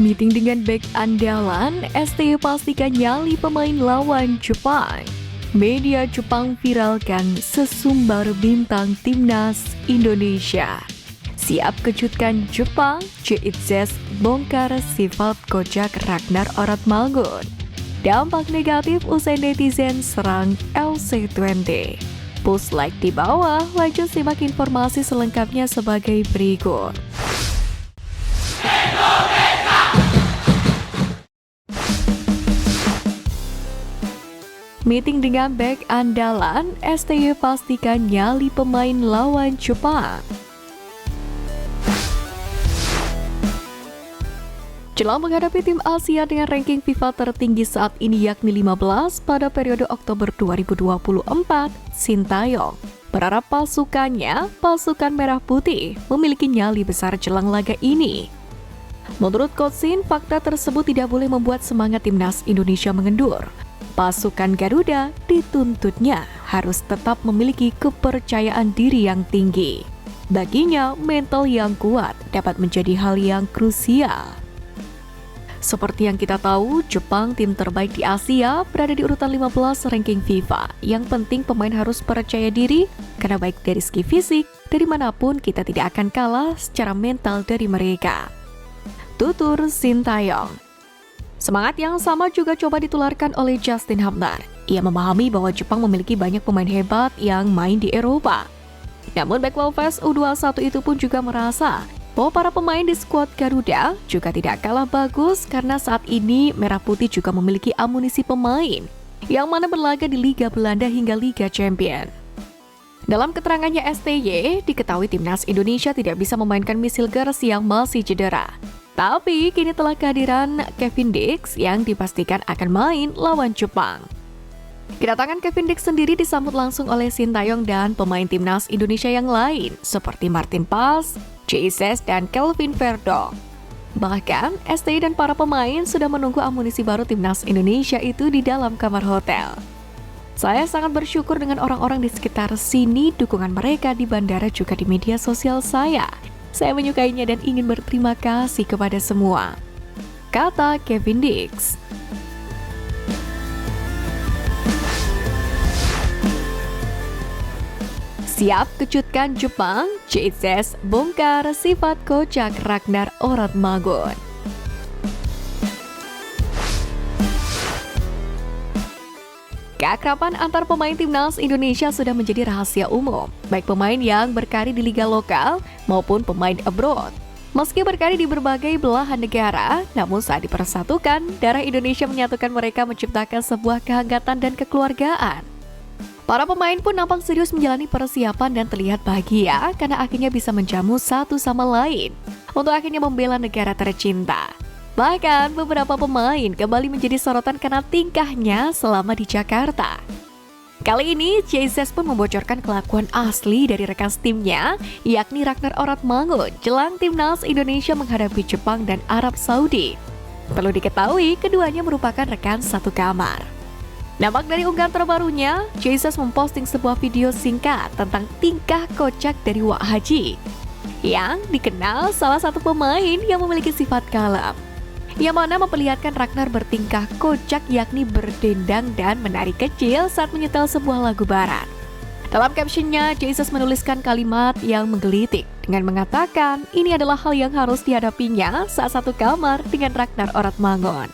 Meeting dengan bek andalan, STY pastikan nyali pemain lawan Jepang. Media Jepang viralkan sesumbar bintang timnas Indonesia. Siap kejutkan Jepang, JITZES bongkar sifat kocak Ragnar Oratmangun. Dampak negatif usai netizen serang LC20. Post like di bawah, lanjut simak informasi selengkapnya sebagai berikut. Meeting dengan bek andalan, STY pastikan nyali pemain lawan Jepang. Jelang menghadapi tim Asia dengan ranking FIFA tertinggi saat ini yakni 15 pada periode Oktober 2024, Sintayong berharap pasukan Merah Putih, memiliki nyali besar jelang laga ini. Menurut Coach Shin, fakta tersebut tidak boleh membuat semangat timnas Indonesia mengendur. Pasukan Garuda dituntutnya harus tetap memiliki kepercayaan diri yang tinggi. Baginya, mental yang kuat dapat menjadi hal yang krusial. Seperti yang kita tahu, Jepang tim terbaik di Asia berada di urutan 15 ranking FIFA. Yang penting pemain harus percaya diri, karena baik dari segi fisik, dari manapun kita tidak akan kalah secara mental dari mereka. Tutur Sintayong. Semangat yang sama juga coba ditularkan oleh Justin Hubner. Ia memahami bahwa Jepang memiliki banyak pemain hebat yang main di Eropa. Namun back Walves U21 itu pun juga merasa bahwa para pemain di skuad Garuda juga tidak kalah bagus karena saat ini Merah Putih juga memiliki amunisi pemain yang mana berlaga di Liga Belanda hingga Liga Champion. Dalam keterangannya STY, diketahui timnas Indonesia tidak bisa memainkan Misilgers yang masih cedera. Tapi kini telah kehadiran Kevin Dix yang dipastikan akan main lawan Jepang. Kedatangan Kevin Dix sendiri disambut langsung oleh Sintayong dan pemain timnas Indonesia yang lain seperti Martin Pas, JITZES, dan Kelvin Verdong. Bahkan, STY dan para pemain sudah menunggu amunisi baru timnas Indonesia itu di dalam kamar hotel. Saya sangat bersyukur dengan orang-orang di sekitar sini, dukungan mereka di bandara juga di media sosial saya. Saya menyukainya dan ingin berterima kasih kepada semua, kata Kevin Dix. Siap kejutkan Jepang, JITZES bongkar sifat kocak Ragnar Oratmangun. Keakraban antar pemain timnas Indonesia sudah menjadi rahasia umum, baik pemain yang berkarir di liga lokal maupun pemain abroad. Meski berkarir di berbagai belahan negara, namun saat dipersatukan, darah Indonesia menyatukan mereka menciptakan sebuah kehangatan dan kekeluargaan. Para pemain pun nampak serius menjalani persiapan dan terlihat bahagia karena akhirnya bisa menjamu satu sama lain untuk akhirnya membela negara tercinta. Bahkan beberapa pemain kembali menjadi sorotan karena tingkahnya selama di Jakarta. Kali ini, JITZES pun membocorkan kelakuan asli dari rekan timnya, yakni Ragnar Oratmangun, jelang timnas Indonesia menghadapi Jepang dan Arab Saudi. Perlu diketahui, keduanya merupakan rekan satu kamar. Nampak dari unggahan terbarunya, JITZES memposting sebuah video singkat tentang tingkah kocak dari Wak Haji, yang dikenal salah satu pemain yang memiliki sifat kalem, yang mana memperlihatkan Ragnar bertingkah kocak yakni berdendang dan menari kecil saat menyetel sebuah lagu barat. Dalam captionnya, JITZES menuliskan kalimat yang menggelitik dengan mengatakan ini adalah hal yang harus dihadapinya saat satu kamar dengan Ragnar Oratmangun.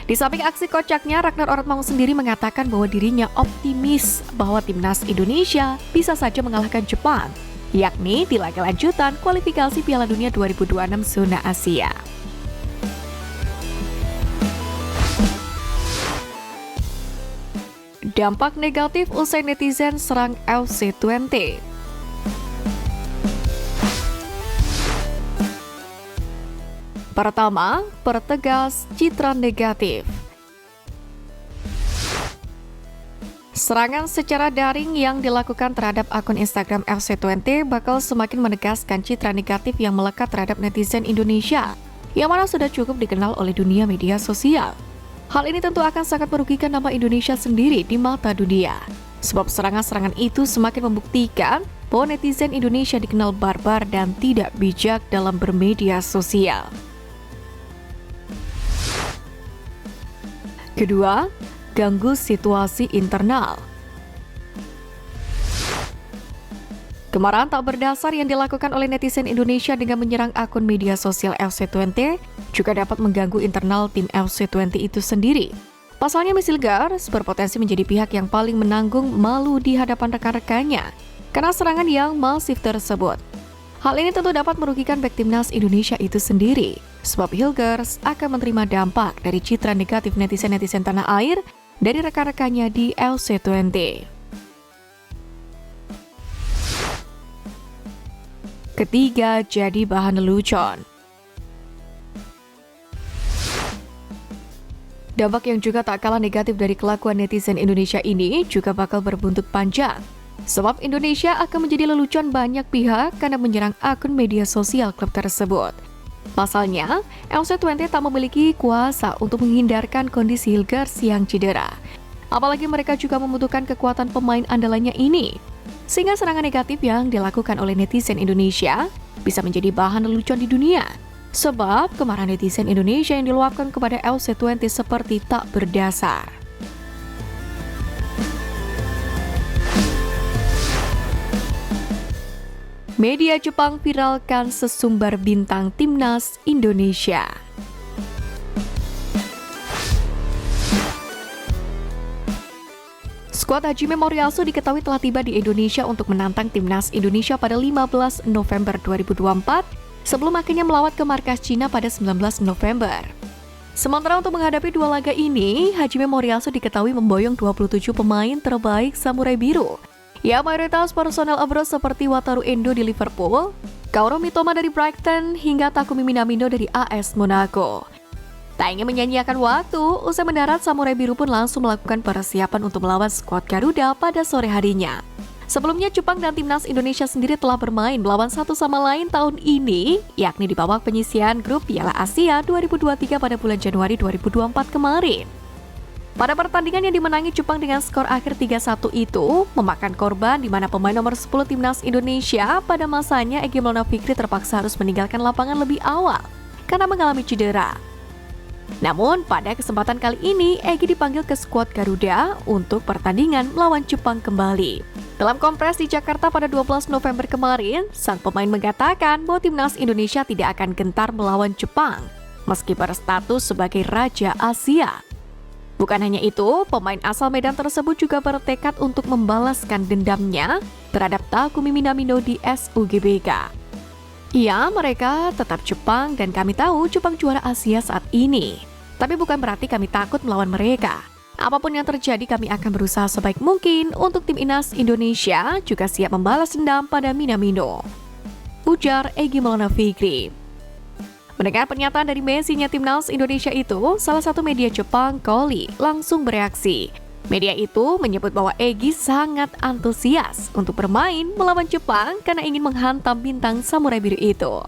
Di samping aksi kocaknya, Ragnar Oratmangun sendiri mengatakan bahwa dirinya optimis bahwa timnas Indonesia bisa saja mengalahkan Jepang, yakni di laga lanjutan kualifikasi Piala Dunia 2026 zona Asia. Dampak negatif usai netizen serang LC20. Pertama, pertegas citra negatif. Serangan secara daring yang dilakukan terhadap akun Instagram LC20 bakal semakin menegaskan citra negatif yang melekat terhadap netizen Indonesia, yang mana sudah cukup dikenal oleh dunia media sosial. Hal ini tentu akan sangat merugikan nama Indonesia sendiri di mata dunia. Sebab serangan-serangan itu semakin membuktikan bahwa netizen Indonesia dikenal barbar dan tidak bijak dalam bermedia sosial. Kedua, ganggu situasi internal. Kemarahan tak berdasar yang dilakukan oleh netizen Indonesia dengan menyerang akun media sosial FC20 juga dapat mengganggu internal tim FC20 itu sendiri. Pasalnya Miss Hilgers berpotensi menjadi pihak yang paling menanggung malu di hadapan rekan-rekannya karena serangan yang masif tersebut. Hal ini tentu dapat merugikan bek timnas Indonesia itu sendiri, sebab Hilgers akan menerima dampak dari citra negatif netizen-netizen tanah air dari rekan-rekannya di FC20. Ketiga, jadi bahan lelucon. Dampak yang juga tak kalah negatif dari kelakuan netizen Indonesia ini juga bakal berbuntut panjang. Sebab Indonesia akan menjadi lelucon banyak pihak karena menyerang akun media sosial klub tersebut. Pasalnya, FC20 tak memiliki kuasa untuk menghindarkan kondisi Hilgers yang cedera. Apalagi mereka juga membutuhkan kekuatan pemain andalannya ini. Sehingga serangan negatif yang dilakukan oleh netizen Indonesia bisa menjadi bahan lelucon di dunia. Sebab kemarahan netizen Indonesia yang diluapkan kepada FC20 seperti tak berdasar. Media Jepang viralkan sesumbar bintang timnas Indonesia. Skuad Hajime Moriyasu diketahui telah tiba di Indonesia untuk menantang timnas Indonesia pada 15 November 2024 sebelum akhirnya melawat ke markas Cina pada 19 November. Sementara untuk menghadapi dua laga ini, Hajime Moriyasu diketahui memboyong 27 pemain terbaik Samurai Biru. Ya, mayoritas personel abroad seperti Wataru Endo di Liverpool, Kaoru Mitoma dari Brighton, hingga Takumi Minamino dari AS Monaco. Tak ingin menyanyiakan waktu, usai mendarat Samurai Biru pun langsung melakukan persiapan untuk melawan skuad Garuda pada sore harinya. Sebelumnya, Jepang dan timnas Indonesia sendiri telah bermain melawan satu sama lain tahun ini, yakni di babak penyisihan grup Piala Asia 2023 pada bulan Januari 2024 kemarin. Pada pertandingan yang dimenangi Jepang dengan skor akhir 3-1 itu, memakan korban di mana pemain nomor 10 timnas Indonesia pada masanya Egy Maulana Fikri terpaksa harus meninggalkan lapangan lebih awal karena mengalami cedera. Namun, pada kesempatan kali ini, Egy dipanggil ke skuad Garuda untuk pertandingan melawan Jepang kembali. Dalam kompres di Jakarta pada 12 November kemarin, sang pemain mengatakan bahwa timnas Indonesia tidak akan gentar melawan Jepang, meski berstatus sebagai Raja Asia. Bukan hanya itu, pemain asal Medan tersebut juga bertekad untuk membalaskan dendamnya terhadap Takumi Minamino di SUGBK. Ya, mereka tetap Jepang dan kami tahu Jepang juara Asia saat ini. Tapi bukan berarti kami takut melawan mereka. Apapun yang terjadi kami akan berusaha sebaik mungkin untuk timnas Indonesia juga siap membalas dendam pada Minamino, ujar Egy Maulana Fikri. Mendengar pernyataan dari Messi-nya timnas Indonesia itu, salah satu media Jepang, Koli, langsung bereaksi. Media itu menyebut bahwa Egy sangat antusias untuk bermain melawan Jepang karena ingin menghantam bintang Samurai Biru itu.